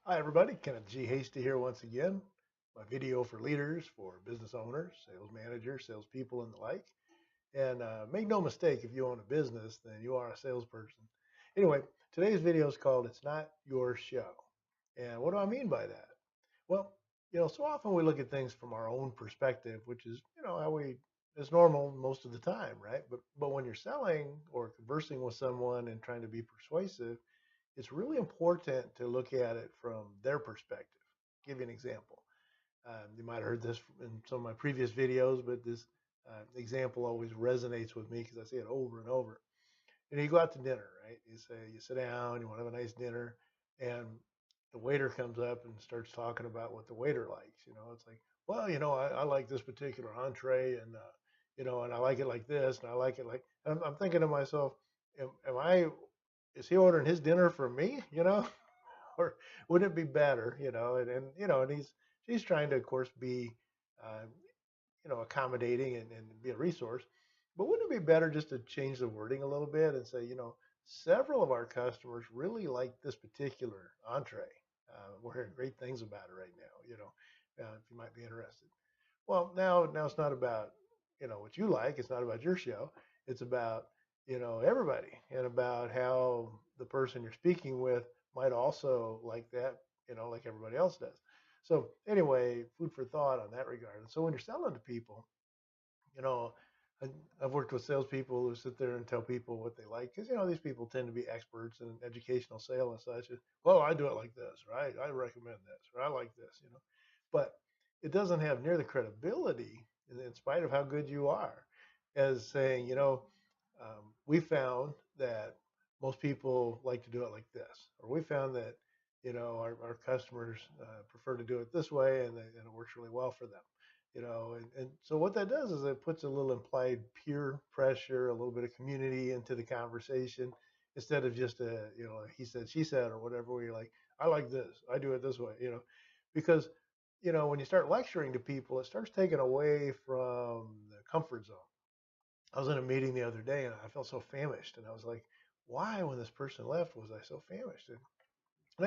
Hi, everybody. Kenneth G Hasty here once again. My video for leaders, for business owners, sales managers, salespeople, and the like. And make no mistake, if you own a business, then you are a salesperson. Anyway, today's video is called It's Not Your Show. And what do I mean by that? Well, so often we look at things from our own perspective, which is, how it's normal most of the time, right? But when you're selling or conversing with someone and trying to be persuasive, it's really important to look at it from their perspective. Give you an example. You might have heard this in some of my previous videos, but this example always resonates with me because I see it over and over. You go out to dinner, right? You sit down, you want to have a nice dinner, and the waiter comes up and starts talking about what the waiter likes. It's like, well, I like this particular entree, and and I like it like this, and I like it like. I'm thinking to myself, am I? Is he ordering his dinner for me? Or wouldn't it be better? And she's trying to, of course, be uh, accommodating and be a resource. But wouldn't it be better just to change the wording a little bit and say, several of our customers really like this particular entree. We're hearing great things about it right now. If you might be interested. Well, now it's not about what you like. It's not about your show. It's about everybody and about how the person you're speaking with might also like that, like everybody else does. So anyway, food for thought on that regard. And so when you're selling to people, you know, I- I've worked with salespeople who sit there and tell people what they like because these people tend to be experts in educational sale and such. Well, I do it like this, right? I recommend this, or I like this. But it doesn't have near the credibility, in spite of how good you are, as saying, we found that most people like to do it like this, or we found that our customers prefer to do it this way, and it works really well for them. And so what that does is it puts a little implied peer pressure, a little bit of community into the conversation instead of just a, he said, she said, or whatever, where you're like, I like this, I do it this way, because, when you start lecturing to people, it starts taking away from the comfort zone. I was in a meeting the other day and I felt so famished and I was like, why, when this person left, was I so famished? And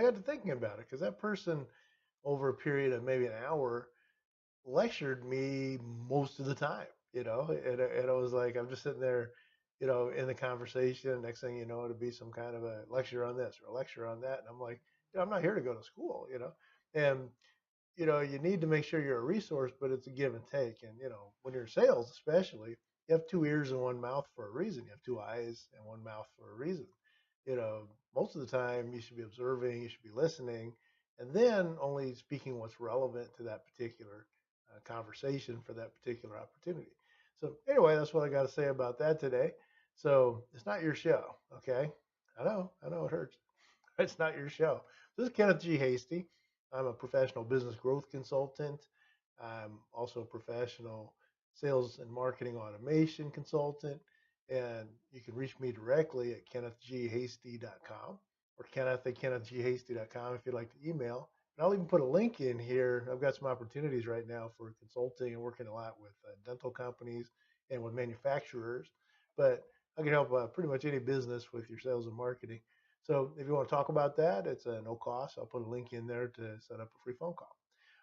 I got to thinking about it because that person over a period of maybe an hour lectured me most of the time, and I was like, I'm just sitting there, in the conversation. Next thing you know, it'd be some kind of a lecture on this or a lecture on that. And I'm like, I'm not here to go to school, and, you need to make sure you're a resource, but it's a give and take. And, when you're in sales, especially, you have two ears and one mouth for a reason. You have two eyes and one mouth for a reason. You know, Most of the time you should be observing, you should be listening, and then only speaking what's relevant to that particular conversation for that particular opportunity. So anyway, that's what I got to say about that today. So it's not your show, okay? I know it hurts. It's not your show. This is Kenneth G Hasty. I'm a professional business growth consultant. I'm also a professional sales and marketing automation consultant. And you can reach me directly at kennethghasty.com or Kenneth at kennethghasty.com if you'd like to email. And I'll even put a link in here. I've got some opportunities right now for consulting and working a lot with dental companies and with manufacturers. But I can help pretty much any business with your sales and marketing. So if you want to talk about that, it's no cost. I'll put a link in there to set up a free phone call.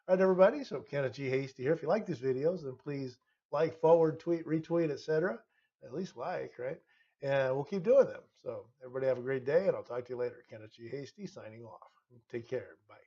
All right, everybody. So Kenneth G Hasty here. If you like these videos, then please like, forward, tweet, retweet, etc. At least like, right? And we'll keep doing them. So everybody have a great day, and I'll talk to you later. Kenneth G Hasty signing off. Take care. Bye.